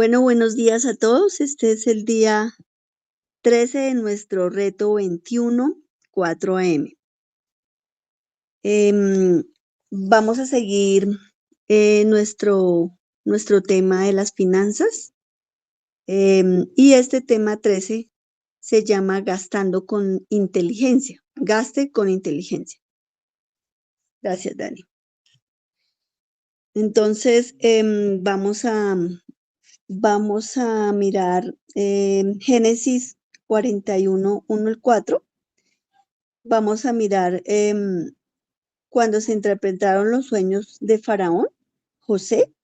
Bueno, buenos días a todos. Este es el día 13 de nuestro reto 21, 4 AM. Vamos a seguir nuestro tema de las finanzas. Y este tema 13 se llama Gastando con inteligencia. Gaste con inteligencia. Gracias, Dani. Entonces, vamos a mirar Génesis 41, 1 al 4. Vamos a mirar cuando se interpretaron los sueños de Faraón, José,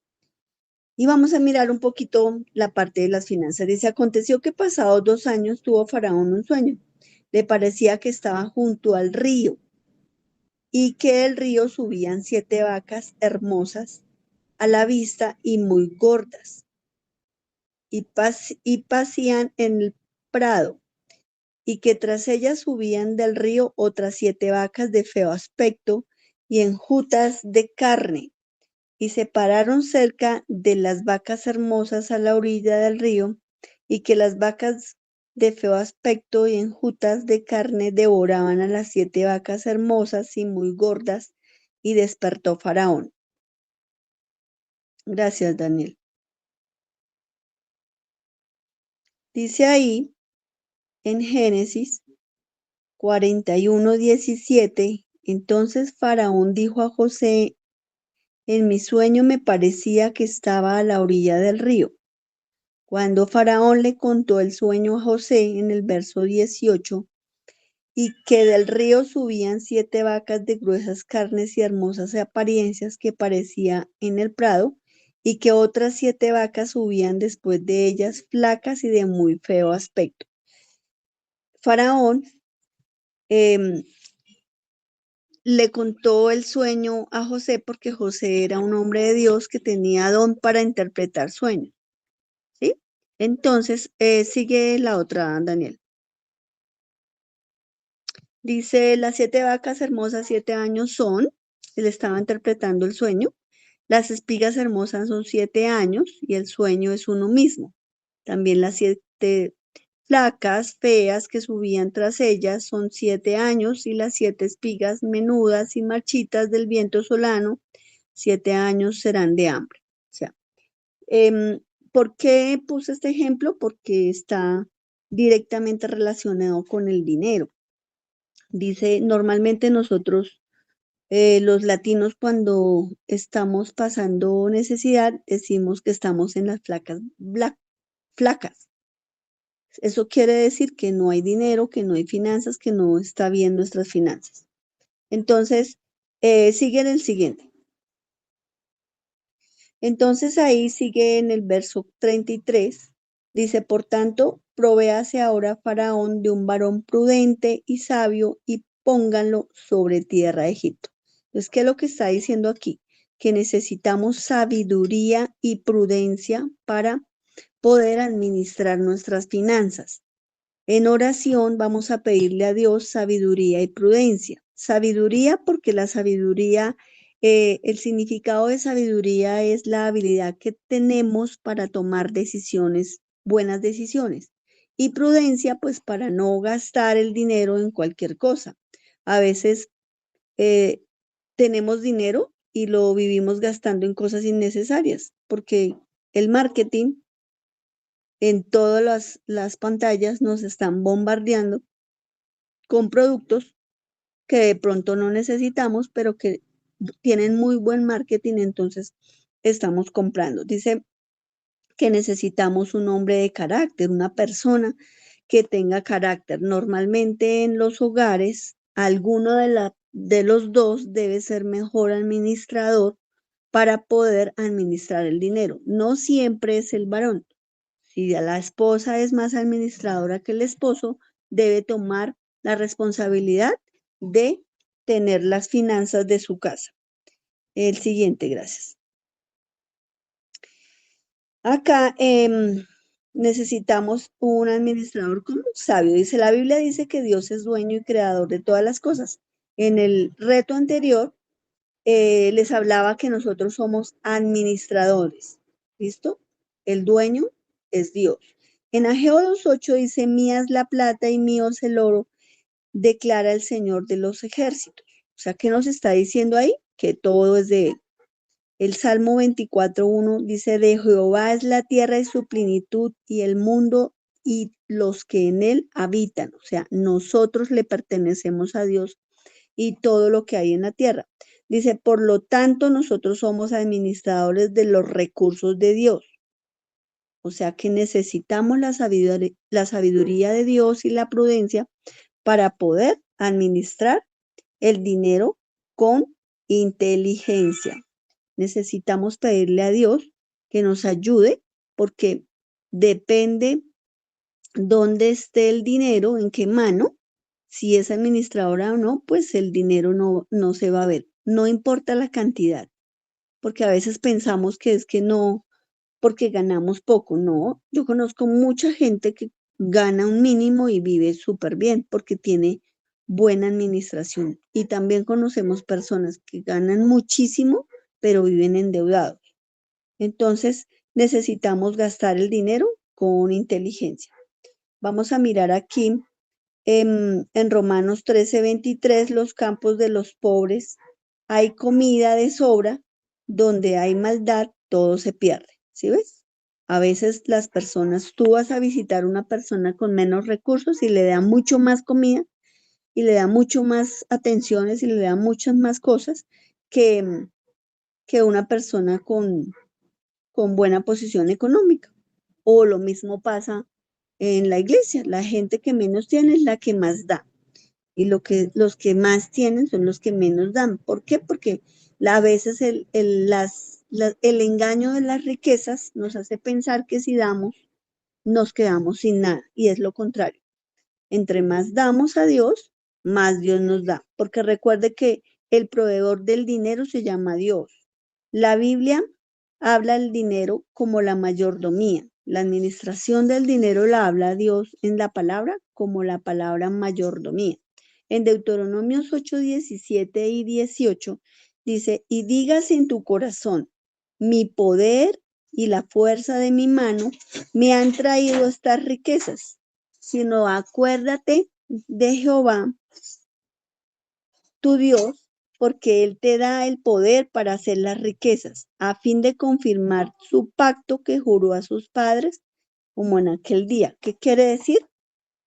y vamos a mirar un poquito la parte de las finanzas. Dice, aconteció que pasados 2 años tuvo Faraón un sueño. Le parecía que estaba junto al río y que del río subían 7 vacas hermosas a la vista y muy gordas y pasían en el prado, y que tras ellas subían del río otras 7 vacas de feo aspecto y enjutas de carne, y se pararon cerca de las vacas hermosas a la orilla del río, y que las vacas de feo aspecto y enjutas de carne devoraban a las 7 vacas hermosas y muy gordas, y despertó Faraón. Gracias, Daniel. Dice ahí en Génesis 41:17, entonces Faraón dijo a José, en mi sueño me parecía que estaba a la orilla del río. Cuando Faraón le contó el sueño a José en el verso 18, y que del río subían 7 vacas de gruesas carnes y hermosas apariencias que parecía en el prado, y que otras 7 vacas subían después de ellas flacas y de muy feo aspecto. Faraón le contó el sueño a José porque José era un hombre de Dios que tenía don para interpretar sueños, ¿sí? Entonces, sigue la otra, Daniel. Dice, las 7 vacas hermosas 7 años son, él estaba interpretando el sueño, las espigas hermosas son 7 años y el sueño es uno mismo. También las 7 flacas, feas que subían tras ellas son 7 años y las 7 espigas menudas y marchitas del viento solano, 7 años serán de hambre. O sea, ¿por qué puse este ejemplo? Porque está directamente relacionado con el dinero. Dice, normalmente nosotros, los latinos, cuando estamos pasando necesidad, decimos que estamos en las flacas. Eso quiere decir que no hay dinero, que no hay finanzas, que no está bien nuestras finanzas. Entonces, sigue en el siguiente. Entonces ahí sigue en el verso 33. Dice, por tanto, provéase ahora Faraón de un varón prudente y sabio y pónganlo sobre tierra de Egipto. Entonces, ¿qué es lo que está diciendo aquí? Que necesitamos sabiduría y prudencia para poder administrar nuestras finanzas. En oración vamos a pedirle a Dios sabiduría y prudencia. Sabiduría porque la sabiduría, el significado de sabiduría es la habilidad que tenemos para tomar decisiones, buenas decisiones. Y prudencia pues para no gastar el dinero en cualquier cosa. A veces eh, tenemos dinero y lo vivimos gastando en cosas innecesarias porque el marketing en todas las pantallas nos están bombardeando con productos que de pronto no necesitamos, pero que tienen muy buen marketing, entonces estamos comprando. Dice que necesitamos un hombre de carácter, una persona que tenga carácter. Normalmente en los hogares, alguno de los dos debe ser mejor administrador para poder administrar el dinero. No siempre es el varón. Si la esposa es más administradora que el esposo, debe tomar la responsabilidad de tener las finanzas de su casa. El siguiente, gracias. Acá necesitamos un administrador como sabio. Dice, la Biblia dice que Dios es dueño y creador de todas las cosas. En el reto anterior les hablaba que nosotros somos administradores. ¿Listo? el dueño es Dios. En Ageo 2:8 dice, mía es la plata y mío es el oro, declara el Señor de los ejércitos. O sea, ¿qué nos está diciendo ahí? Que todo es de él. El Salmo 24:1 dice, de Jehová es la tierra y su plenitud y el mundo y los que en él habitan. O sea, nosotros le pertenecemos a Dios y todo lo que hay en la tierra. Dice, por lo tanto, nosotros somos administradores de los recursos de Dios. O sea que necesitamos la sabiduría de Dios y la prudencia para poder administrar el dinero con inteligencia. Necesitamos pedirle a Dios que nos ayude porque depende dónde esté el dinero, en qué mano, si es administradora o no, pues el dinero no se va a ver. No importa la cantidad, porque a veces pensamos que es que no, porque ganamos poco. No, yo conozco mucha gente que gana un mínimo y vive súper bien porque tiene buena administración. Y también conocemos personas que ganan muchísimo, pero viven endeudados. Entonces, necesitamos gastar el dinero con inteligencia. Vamos a mirar aquí en Romanos 13:23, los campos de los pobres. Hay comida de sobra, donde hay maldad, todo se pierde. ¿Sí ves? A veces las personas, tú vas a visitar a una persona con menos recursos y le da mucho más comida y le da mucho más atenciones y le da muchas más cosas que, que una persona con buena posición económica. O lo mismo pasa en la iglesia, la gente que menos tiene es la que más da. Y los que más tienen son los que menos dan. ¿Por qué? Porque a veces el engaño de las riquezas nos hace pensar que si damos, nos quedamos sin nada. Y es lo contrario. Entre más damos a Dios, más Dios nos da. Porque recuerde que el proveedor del dinero se llama Dios. La Biblia habla del dinero como la mayordomía. La administración del dinero la habla Dios en la palabra como la palabra mayordomía. En Deuteronomios 8, 17 y 18 dice, y digas en tu corazón, mi poder y la fuerza de mi mano me han traído estas riquezas, sino acuérdate de Jehová, tu Dios, porque Él te da el poder para hacer las riquezas, a fin de confirmar su pacto que juró a sus padres, como en aquel día. ¿Qué quiere decir?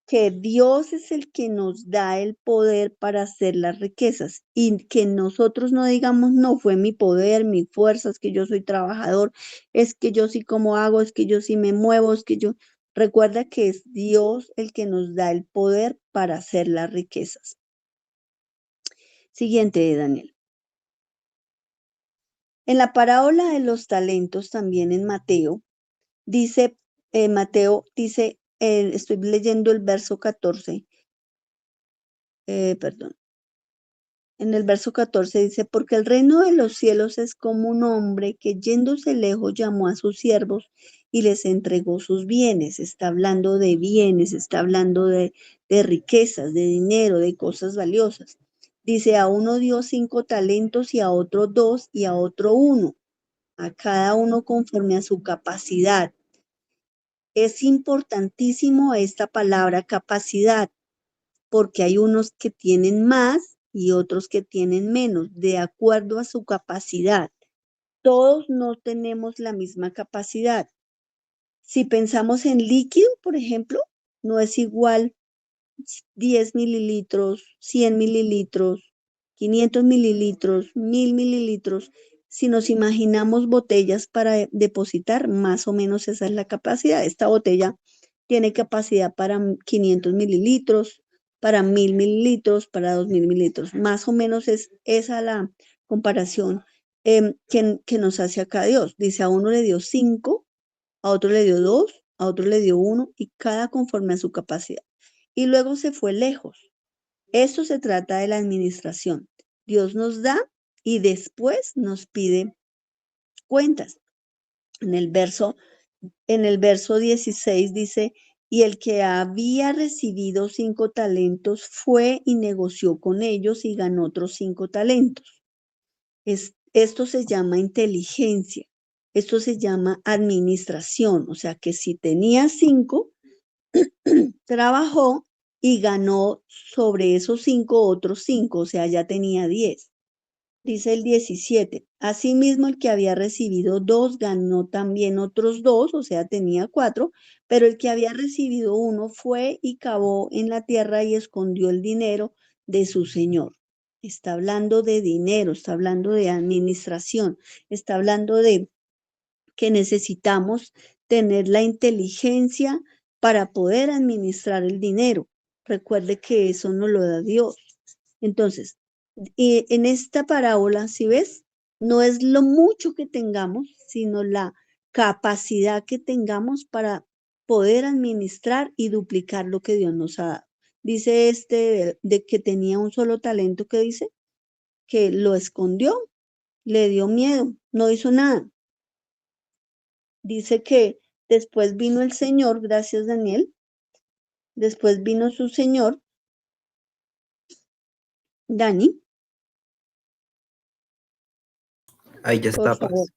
Que Dios es el que nos da el poder para hacer las riquezas y que nosotros no digamos, no, fue mi poder, mi fuerza, es que yo soy trabajador, es que yo sí como hago, es que yo sí me muevo, es que yo... Recuerda que es Dios el que nos da el poder para hacer las riquezas. Siguiente, Daniel. En la parábola de los talentos, también en Mateo, dice, Mateo dice, estoy leyendo el verso 14, perdón. En el verso 14 dice, porque el reino de los cielos es como un hombre que yéndose lejos llamó a sus siervos y les entregó sus bienes. Está hablando de bienes, está hablando de riquezas, de dinero, de cosas valiosas. Dice, a uno dio 5 talentos y a otro 2 y a otro 1, a cada uno conforme a su capacidad. Es importantísimo esta palabra capacidad, porque hay unos que tienen más y otros que tienen menos, de acuerdo a su capacidad. Todos no tenemos la misma capacidad. Si pensamos en líquido, por ejemplo, no es igual 10 mililitros, 100 mililitros, 500 mililitros, 1000 mililitros. Si nos imaginamos botellas para depositar, más o menos esa es la capacidad. Esta botella tiene capacidad para 500 mililitros, para 1000 mililitros, para 2000 mililitros. Más o menos es esa la comparación que nos hace acá Dios. Dice, a uno le dio 5, a otro le dio 2, a otro le dio 1 y cada conforme a su capacidad. Y luego se fue lejos. Esto se trata de la administración. Dios nos da y después nos pide cuentas. En el verso 16 dice, y el que había recibido 5 talentos fue y negoció con ellos y ganó otros 5 talentos. Esto se llama inteligencia. Esto se llama administración, o sea que si tenía 5, trabajó y ganó sobre esos 5 otros 5, o sea, ya tenía 10. Dice el 17, asimismo el que había recibido 2 ganó también otros 2, o sea, tenía 4, pero el que había recibido 1 fue y cavó en la tierra y escondió el dinero de su señor. Está hablando de dinero, está hablando de administración, está hablando de que necesitamos tener la inteligencia para poder administrar el dinero. Recuerde que eso nos lo da Dios. Entonces, en esta parábola, si ves, no es lo mucho que tengamos, sino la capacidad que tengamos para poder administrar y duplicar lo que Dios nos ha dado. Dice de que tenía un solo talento, que dice que lo escondió, le dio miedo, no hizo nada. Dice que después vino el Señor, gracias Daniel, después vino su Señor, Dani, Ahí ya por está, favor.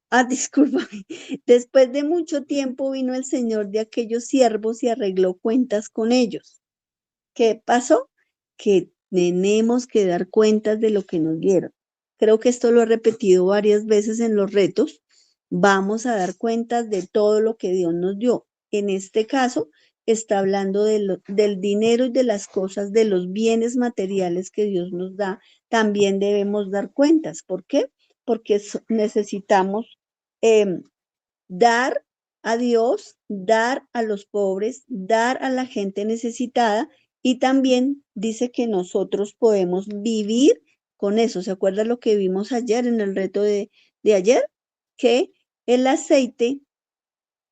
Paz. Discúlpame. Después de mucho tiempo vino el Señor de aquellos siervos y arregló cuentas con ellos. ¿Qué pasó? Que tenemos que dar cuentas de lo que nos dieron. Creo que esto lo he repetido varias veces en los retos. Vamos a dar cuentas de todo lo que Dios nos dio. En este caso, está hablando del dinero y de las cosas, de los bienes materiales que Dios nos da. También debemos dar cuentas. ¿Por qué? Porque necesitamos dar a Dios, dar a los pobres, dar a la gente necesitada, y también dice que nosotros podemos vivir con eso. ¿Se acuerda lo que vimos ayer en el reto de ayer? Que el aceite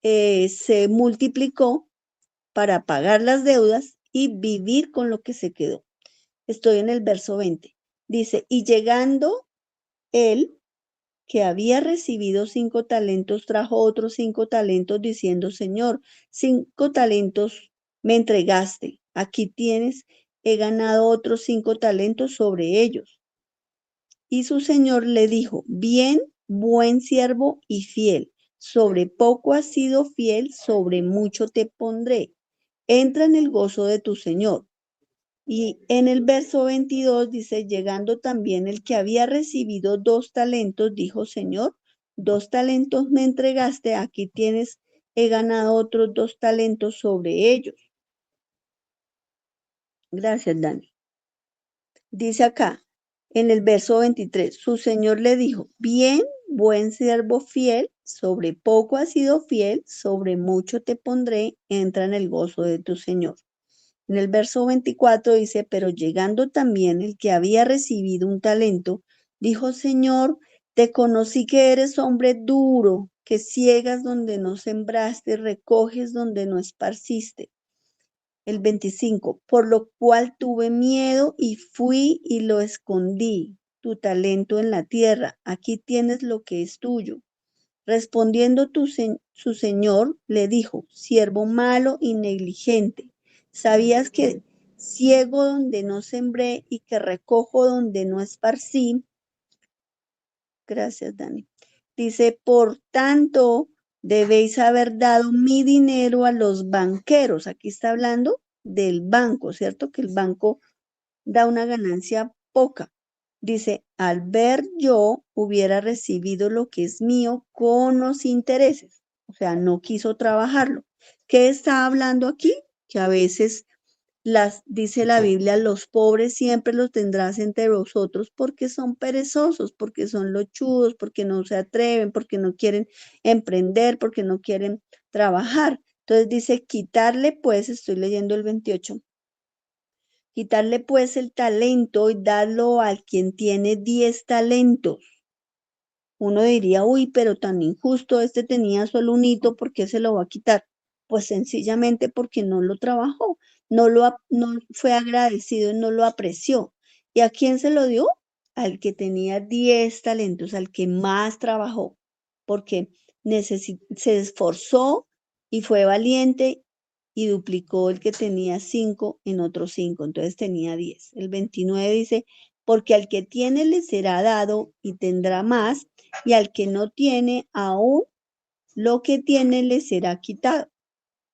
se multiplicó para pagar las deudas y vivir con lo que se quedó. Estoy en el verso 20. Dice, y llegando él, que había recibido 5 talentos, trajo otros 5 talentos, diciendo, Señor, 5 talentos me entregaste, aquí tienes, he ganado otros 5 talentos sobre ellos. Y su señor le dijo, bien, buen siervo y fiel, sobre poco has sido fiel, sobre mucho te pondré. Entra en el gozo de tu señor. Y en el verso 22 dice, llegando también el que había recibido 2 talentos, dijo, Señor, 2 talentos me entregaste, aquí tienes, he ganado otros 2 talentos sobre ellos. Gracias, Dani. Dice acá, en el verso 23, su Señor le dijo, bien, buen siervo fiel, sobre poco has sido fiel, sobre mucho te pondré, entra en el gozo de tu Señor. En el verso 24 dice, pero llegando también el que había recibido un talento, dijo, Señor, te conocí que eres hombre duro, que ciegas donde no sembraste, recoges donde no esparciste. El 25, por lo cual tuve miedo y fui y lo escondí, tu talento en la tierra, aquí tienes lo que es tuyo. Respondiendo su señor, le dijo, siervo malo y negligente, ¿sabías que ciego donde no sembré y que recojo donde no esparcí? Gracias, Dani. Dice, por tanto, debéis haber dado mi dinero a los banqueros. Aquí está hablando del banco, ¿cierto? Que el banco da una ganancia poca. Dice, al ver yo hubiera recibido lo que es mío con los intereses. O sea, no quiso trabajarlo. ¿Qué está hablando aquí? Que a veces dice la Biblia, los pobres siempre los tendrás entre vosotros porque son perezosos, porque son lochudos, porque no se atreven, porque no quieren emprender, porque no quieren trabajar. Entonces dice, quitarle pues, estoy leyendo el 28, quitarle pues el talento y darlo al quien tiene 10 talentos. Uno diría, uy, pero tan injusto, este tenía solo un hito, ¿por qué se lo va a quitar? Pues sencillamente porque no lo trabajó, no fue agradecido, no lo apreció. ¿Y a quién se lo dio? Al que tenía 10 talentos, al que más trabajó, porque se esforzó y fue valiente y duplicó el que tenía 5 en otros 5, entonces tenía 10. El 29 dice, porque al que tiene le será dado y tendrá más, y al que no tiene, aún lo que tiene le será quitado.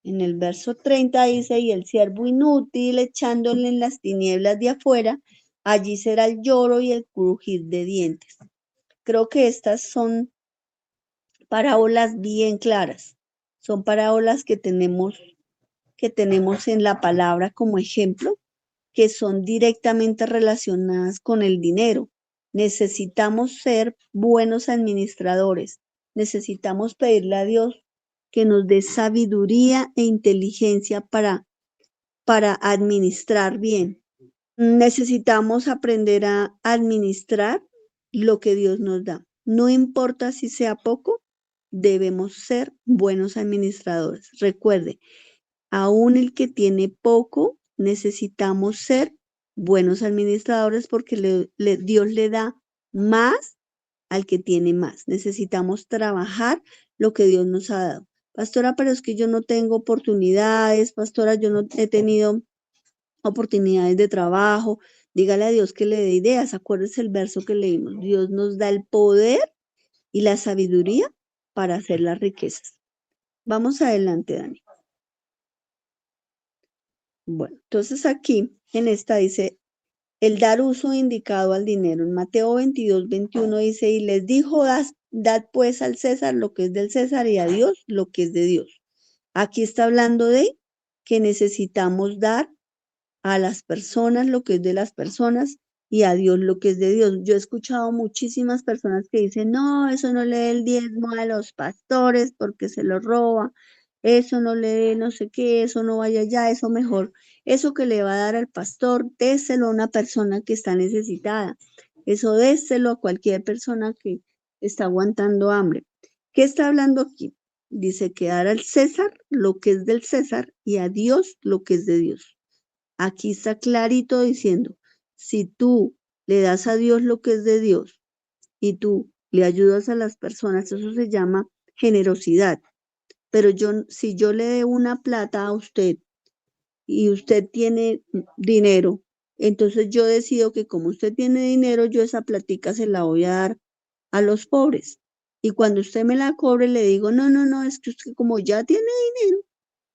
En el verso 30 dice, y el siervo inútil echándole en las tinieblas de afuera, allí será el lloro y el crujir de dientes. Creo que estas son parábolas bien claras. Son parábolas que tenemos en la palabra como ejemplo, que son directamente relacionadas con el dinero. Necesitamos ser buenos administradores. Necesitamos pedirle a Dios que nos dé sabiduría e inteligencia para administrar bien. Necesitamos aprender a administrar lo que Dios nos da. No importa si sea poco, debemos ser buenos administradores. Recuerde, aún el que tiene poco, necesitamos ser buenos administradores porque Dios le da más al que tiene más. Necesitamos trabajar lo que Dios nos ha dado. Pastora, pero es que yo no tengo oportunidades, pastora, yo no he tenido oportunidades de trabajo. Dígale a Dios que le dé ideas. Acuérdese el verso que leímos. Dios nos da el poder y la sabiduría para hacer las riquezas. Vamos adelante, Dani. Bueno, entonces aquí en esta dice, el dar uso indicado al dinero. En Mateo 22:21 dice, y les dijo, dad pues al César lo que es del César y a Dios lo que es de Dios. Aquí está hablando de que necesitamos dar a las personas lo que es de las personas y a Dios lo que es de Dios. Yo he escuchado muchísimas personas que dicen, no, eso no le dé el diezmo a los pastores porque se lo roba, eso no le dé no sé qué, eso no vaya allá, eso mejor, eso que le va a dar al pastor, déselo a una persona que está necesitada, eso déselo a cualquier persona que está aguantando hambre. ¿Qué está hablando aquí? Dice que dar al César lo que es del César y a Dios lo que es de Dios. Aquí está clarito diciendo, si tú le das a Dios lo que es de Dios y tú le ayudas a las personas, eso se llama generosidad. Pero si yo le dé una plata a usted y usted tiene dinero, entonces yo decido que como usted tiene dinero, yo esa platica se la voy a dar a los pobres. Y cuando usted me la cobre, le digo, no, no, no, es que usted como ya tiene dinero,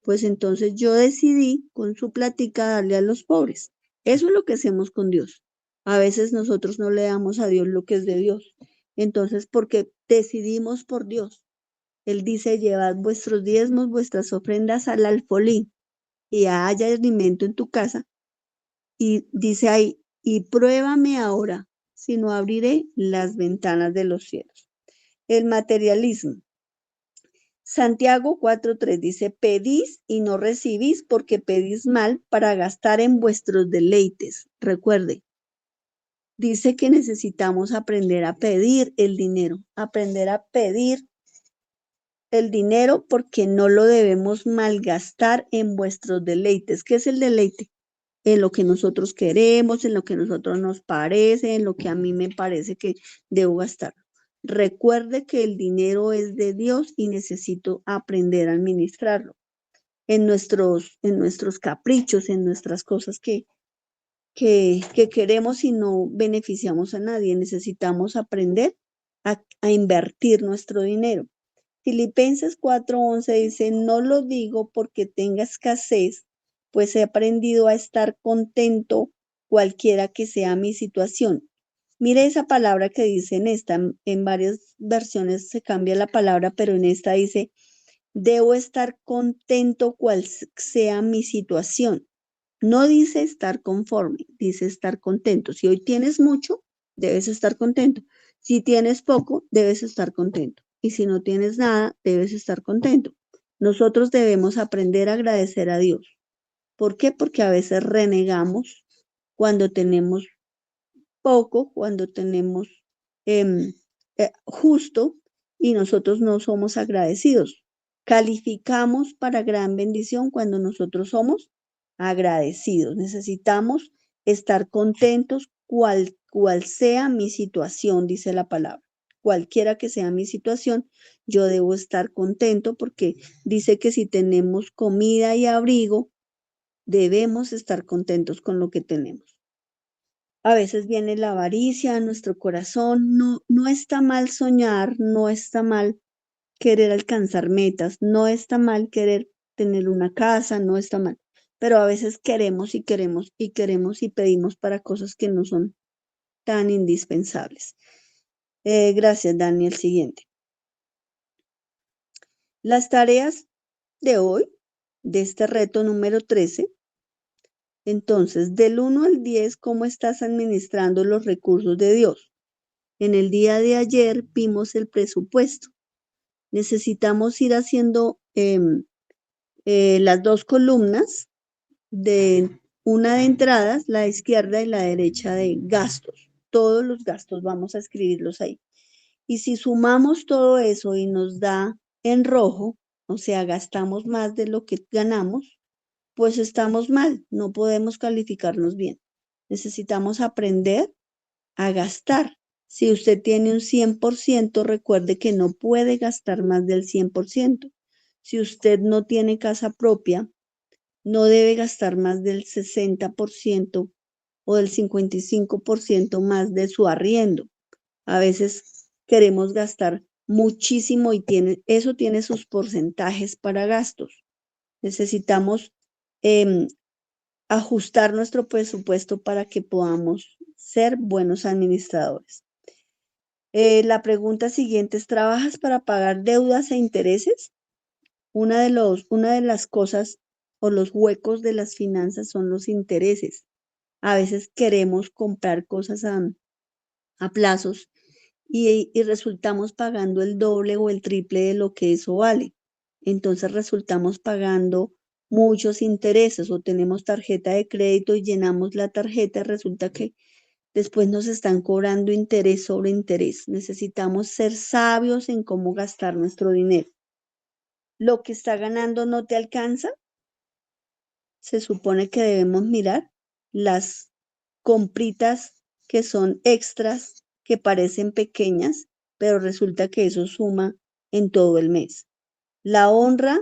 pues entonces yo decidí con su plática darle a los pobres. Eso es lo que hacemos con Dios. A veces nosotros no le damos a Dios lo que es de Dios. Entonces, porque decidimos por Dios. Él dice, llevad vuestros diezmos, vuestras ofrendas al alfolí y haya alimento en tu casa. Y dice ahí, y pruébame ahora, si no abriré las ventanas de los cielos. El materialismo. Santiago 4:3 dice, pedís y no recibís porque pedís mal para gastar en vuestros deleites. Recuerde, dice que necesitamos aprender a pedir el dinero, aprender a pedir el dinero porque no lo debemos malgastar en vuestros deleites. ¿Qué es el deleite? En lo que nosotros queremos, en lo que a nosotros nos parece, en lo que a mí me parece que debo gastar. Recuerde que el dinero es de Dios y necesito aprender a administrarlo en nuestros caprichos, en nuestras cosas que queremos y no beneficiamos a nadie. Necesitamos aprender a invertir nuestro dinero. Filipenses 4:11 dice, no lo digo porque tenga escasez, pues he aprendido a estar contento cualquiera que sea mi situación. Mire esa palabra que dice en esta, en varias versiones se cambia la palabra, pero en esta dice, debo estar contento cual sea mi situación. No dice estar conforme, dice estar contento. Si hoy tienes mucho, debes estar contento. Si tienes poco, debes estar contento. Y si no tienes nada, debes estar contento. Nosotros debemos aprender a agradecer a Dios. ¿Por qué? Porque a veces renegamos cuando tenemos poco, cuando tenemos em, justo y nosotros no somos agradecidos. Calificamos para gran bendición cuando nosotros somos agradecidos. Necesitamos estar contentos cual sea mi situación, dice la palabra. Cualquiera que sea mi situación, yo debo estar contento porque dice que si tenemos comida y abrigo, debemos estar contentos con lo que tenemos. A veces viene la avaricia a nuestro corazón. No, no está mal soñar, no está mal querer alcanzar metas, no está mal querer tener una casa, no está mal. Pero a veces queremos y queremos y queremos y pedimos para cosas que no son tan indispensables. Gracias, Daniel. Siguiente. Las tareas de hoy, de este reto número 13. Entonces, del 1 al 10, ¿cómo estás administrando los recursos de Dios? En el día de ayer vimos el presupuesto. Necesitamos ir haciendo las dos columnas, de una de entradas, la izquierda y la derecha de gastos. Todos los gastos vamos a escribirlos ahí. Y si sumamos todo eso y nos da en rojo, o sea, gastamos más de lo que ganamos, pues estamos mal, no podemos calificarnos bien. Necesitamos aprender a gastar. Si usted tiene un 100%, recuerde que no puede gastar más del 100%. Si usted no tiene casa propia, no debe gastar más del 60% o del 55% más de su arriendo. A veces queremos gastar muchísimo y eso tiene sus porcentajes para gastos. Necesitamos em, ajustar nuestro presupuesto para que podamos ser buenos administradores. La pregunta siguiente es, ¿trabajas para pagar deudas e intereses? Una de las cosas o los huecos de las finanzas son los intereses. A veces queremos comprar cosas a plazos y resultamos pagando el doble o el triple de lo que eso vale. Entonces resultamos pagando muchos intereses o tenemos tarjeta de crédito y llenamos la tarjeta, resulta que después nos están cobrando interés sobre interés. Necesitamos ser sabios en cómo gastar nuestro dinero. ¿Lo que está ganando no te alcanza? Se supone que debemos mirar las compritas que son extras, que parecen pequeñas, pero resulta que eso suma en todo el mes. La honra,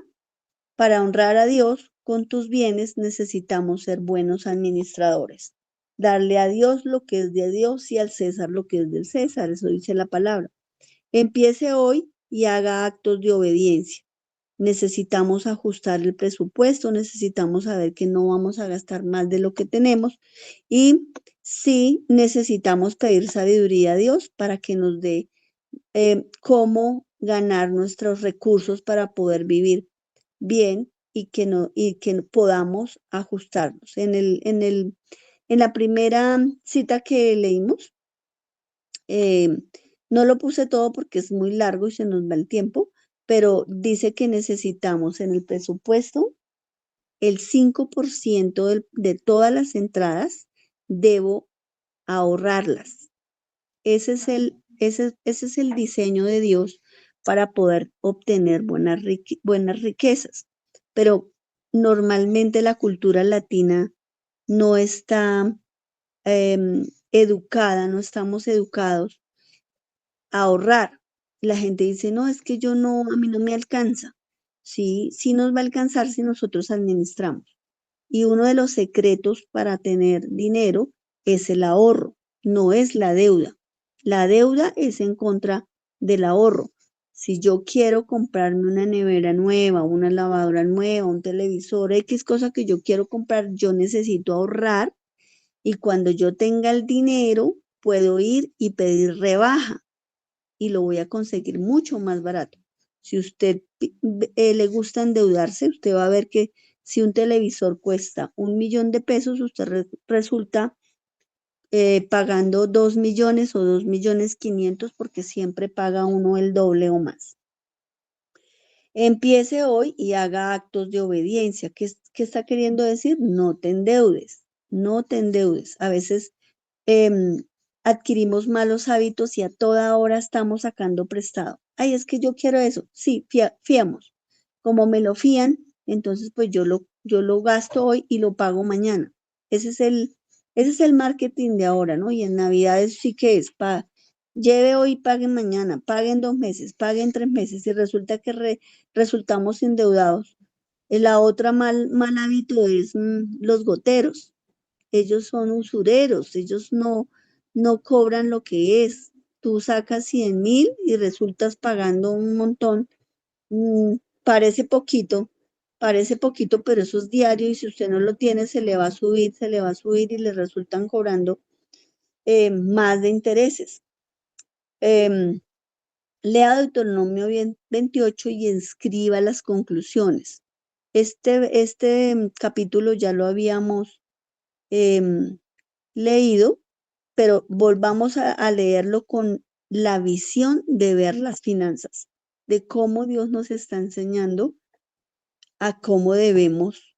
para honrar a Dios con tus bienes, necesitamos ser buenos administradores. Darle a Dios lo que es de Dios y al César lo que es del César, eso dice la palabra. Empiece hoy y haga actos de obediencia. Necesitamos ajustar el presupuesto, necesitamos saber que no vamos a gastar más de lo que tenemos y sí necesitamos pedir sabiduría a Dios para que nos dé cómo ganar nuestros recursos para poder vivir bien y que podamos ajustarnos. En la primera cita que leímos, eh, no lo puse todo porque es muy largo y se nos va el tiempo, pero dice que necesitamos en el presupuesto el 5% de todas las entradas, debo ahorrarlas. Ese es el diseño de Dios para poder obtener buenas riquezas. Pero normalmente la cultura latina no está educada, no estamos educados a ahorrar. La gente dice, no, es que yo no, a mí no me alcanza. Sí, sí nos va a alcanzar si nosotros administramos. Y uno de los secretos para tener dinero es el ahorro, no es la deuda. La deuda es en contra del ahorro. Si yo quiero comprarme una nevera nueva, una lavadora nueva, un televisor, X cosa que yo quiero comprar, yo necesito ahorrar y cuando yo tenga el dinero, puedo ir y pedir rebaja y lo voy a conseguir mucho más barato. Si usted le gusta endeudarse, usted va a ver que si un televisor cuesta 1 millón de pesos, usted resulta pagando 2 millones o 2,500,000 porque siempre paga uno el doble o más. Empiece hoy y haga actos de obediencia. ¿Qué está queriendo decir? No te endeudes, no te endeudes. A veces em, adquirimos malos hábitos y a toda hora estamos sacando prestado. Ay, es que yo quiero eso. Sí, fiamos. Como me lo fían, entonces pues yo lo gasto hoy y lo pago mañana. Ese es el marketing de ahora, ¿no? Y en Navidades sí que es, lleve hoy, pague mañana, pague en 2 meses, pague en 3 meses y resulta que resultamos endeudados. La otra mal hábito es los goteros. ellos son usureros, ellos no cobran lo que es. Tú sacas 100.000 y resultas pagando un montón. Mm, parece poquito, pero eso es diario y si usted no lo tiene, se le va a subir, se le va a subir y le resultan cobrando más de intereses. Em, Lea Deuteronomio 28 y escriba las conclusiones. Este capítulo ya lo habíamos em, leído, pero volvamos a leerlo con la visión de ver las finanzas, de cómo Dios nos está enseñando a cómo debemos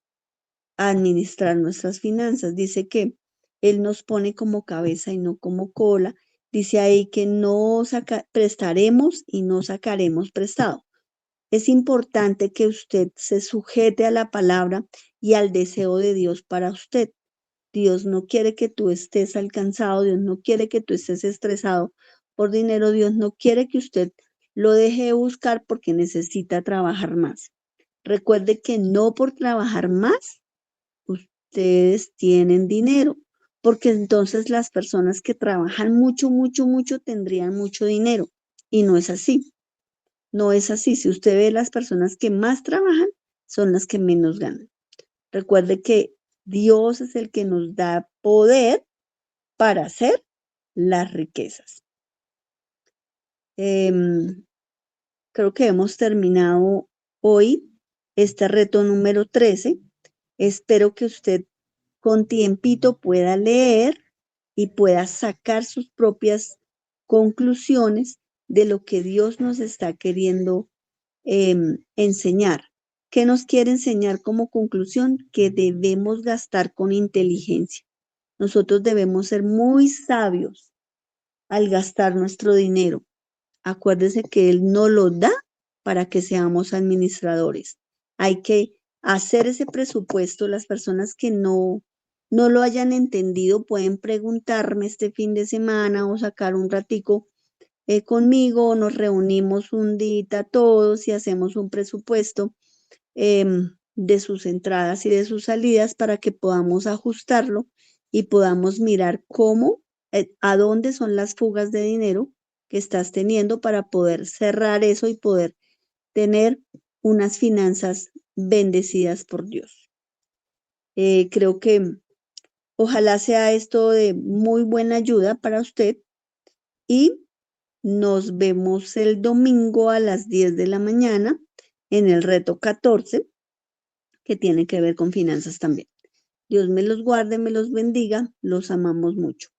administrar nuestras finanzas. Dice que Él nos pone como cabeza y no como cola. Dice ahí que prestaremos y no sacaremos prestado. Es importante que usted se sujete a la palabra y al deseo de Dios para usted. Dios no quiere que tú estés alcanzado, Dios no quiere que tú estés estresado por dinero, Dios no quiere que usted lo deje de buscar porque necesita trabajar más. Recuerde que no por trabajar más ustedes tienen dinero, porque entonces las personas que trabajan mucho, mucho, mucho tendrían mucho dinero. Y no es así, no es así. Si usted ve las personas que más trabajan, son las que menos ganan. Recuerde que Dios es el que nos da poder para hacer las riquezas. Creo que hemos terminado hoy este reto número 13. Espero que usted con tiempito pueda leer y pueda sacar sus propias conclusiones de lo que Dios nos está queriendo enseñar. ¿Qué nos quiere enseñar como conclusión? Que debemos gastar con inteligencia. Nosotros debemos ser muy sabios al gastar nuestro dinero. Acuérdese que Él no lo da para que seamos administradores. Hay que hacer ese presupuesto. Las personas que no lo hayan entendido pueden preguntarme este fin de semana o sacar un ratico conmigo. Nos reunimos un día todos y hacemos un presupuesto de sus entradas y de sus salidas para que podamos ajustarlo y podamos mirar a dónde son las fugas de dinero que estás teniendo para poder cerrar eso y poder tener unas finanzas bendecidas por Dios. Creo que ojalá sea esto de muy buena ayuda para usted y nos vemos el domingo a las 10 de la mañana en el reto 14 que tiene que ver con finanzas también. Dios me los guarde, me los bendiga, los amamos mucho.